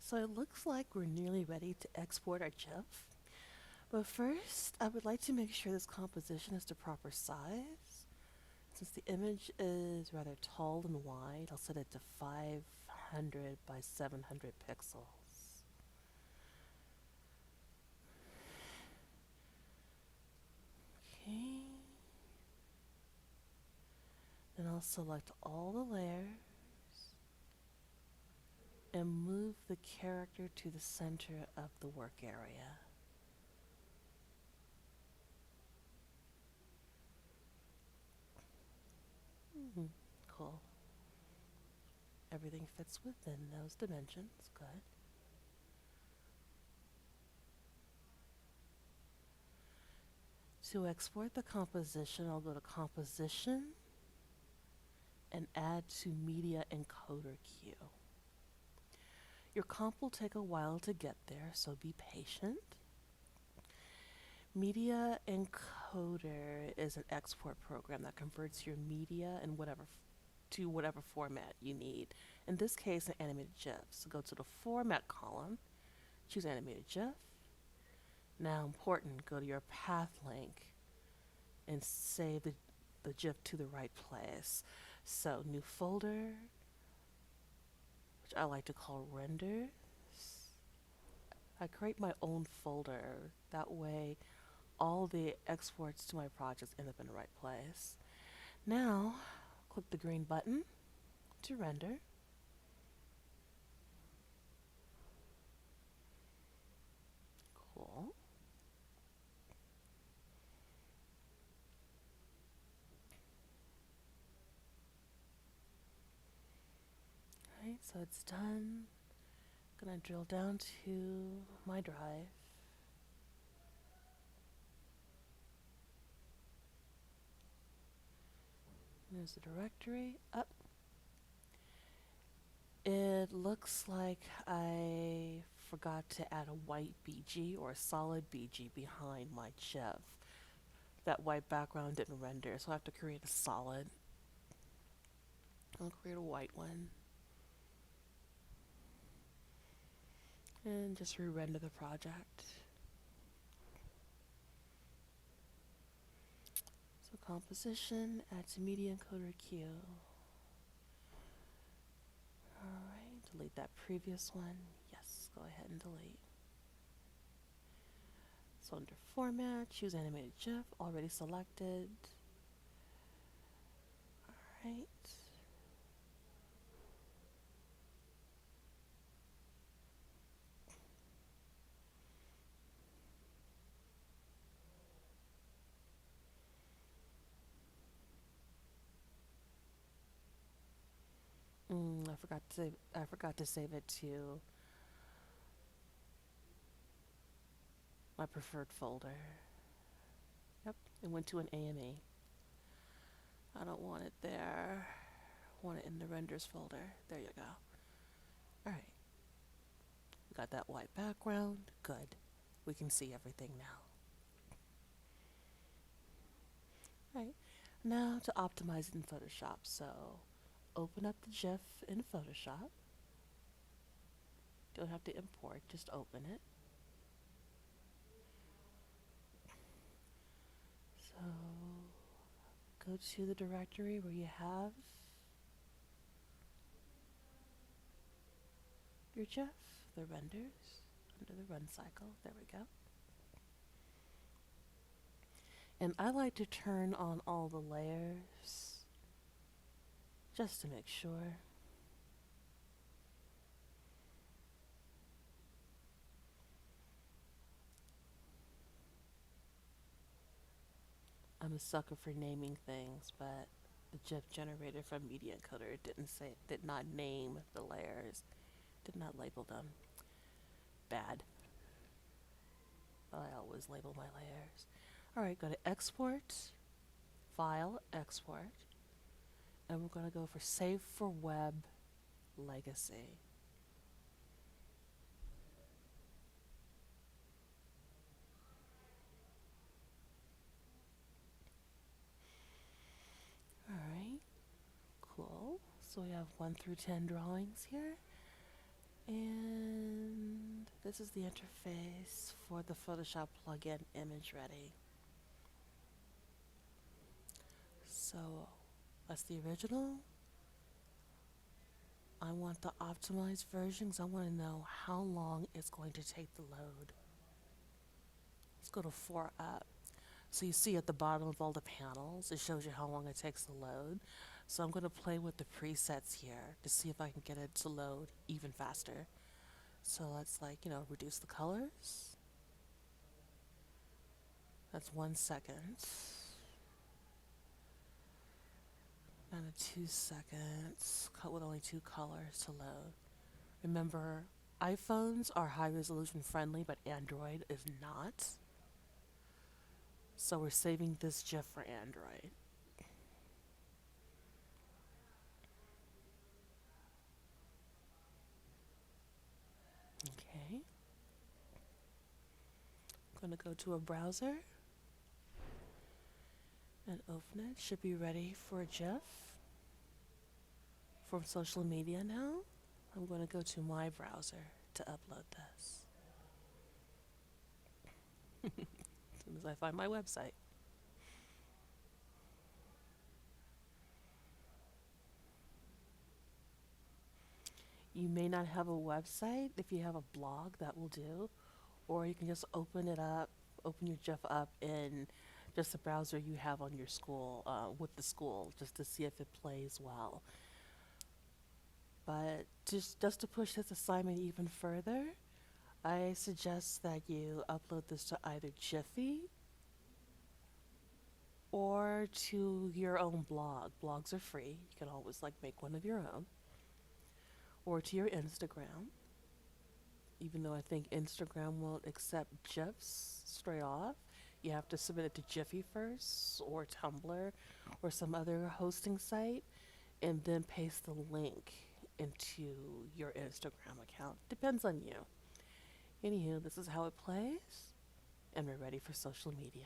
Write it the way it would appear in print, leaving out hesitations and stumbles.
So it looks like we're nearly ready to export our GIF. But first, I would like to make sure this composition is the proper size. Since the image is rather tall and wide, I'll set it to 500 by 700 pixels. Okay. Then I'll select all the layers and move the character to the center of the work area. Cool. Everything fits within those dimensions. Good. To export the composition, I'll go to Composition and add to Media Encoder queue. Your comp will take a while to get there, so be patient. Media Encoder is an export program that converts your media in to whatever format you need. In this case, an animated GIF. So go to the Format column, choose Animated GIF. Now, important, go to your path link and save the GIF to the right place. So, new folder, which I like to call renders. I create my own folder. That way, all the exports to my projects end up in the right place. Now, click the green button to render. Cool. Alright, so it's done. Gonna drill down to my drive. There's the directory. Up. It looks like I forgot to add a white BG or a solid BG behind my GIF. That white background didn't render, so I have to create a solid. I'll create a white one. And just re-render the project. So composition, add to Media Encoder queue. Alright, delete that previous one. Yes, go ahead and delete. So under Format, choose Animated GIF, already selected. Alright. I forgot to save it to my preferred folder. Yep, it went to an AME. I don't want it there. I want it in the renders folder. There you go. Alright. We got that white background. Good. We can see everything now. Alright. Now to optimize it in Photoshop. So open up the GIF in Photoshop. Don't have to import, just open it. So go to the directory where you have your GIF, the renders, under the run cycle. There we go. And I like to turn on all the layers just to make sure. I'm a sucker for naming things, but the GIF generator from Media Encoder did not name the layers, did not label them. Bad. I always label my layers. Alright, go to Export, File, Export, and we're going to go for Save for Web Legacy. Alright, cool. So we have 1 through 10 drawings here. And this is the interface for the Photoshop plugin Image Ready. So that's the original. I want the optimized version because I want to know how long it's going to take to load. Let's go to 4 up. So you see at the bottom of all the panels, it shows you how long it takes to load. So I'm going to play with the presets here to see if I can get it to load even faster. So let's reduce the colors. That's 1 second. Down to 2 seconds, cut with only 2 colors to load. Remember, iPhones are high resolution friendly, but Android is not. So we're saving this GIF for Android. Okay. I'm going to go to a browser and open it. Should be ready for a GIF from social media now. I'm going to go to my browser to upload this. As soon as I find my website. You may not have a website. If you have a blog, that will do. Or you can just open your GIF up in just the browser you have on your school, with the school, just to see if it plays well. But just to push this assignment even further, I suggest that you upload this to either Jiffy or to your own blog. Blogs are free. You can always make one of your own. Or to your Instagram, even though I think Instagram won't accept GIFs straight off. You have to submit it to Jiffy first, or Tumblr, or some other hosting site, and then paste the link into your Instagram account. Depends on you. Anywho, this is how it plays, and we're ready for social media.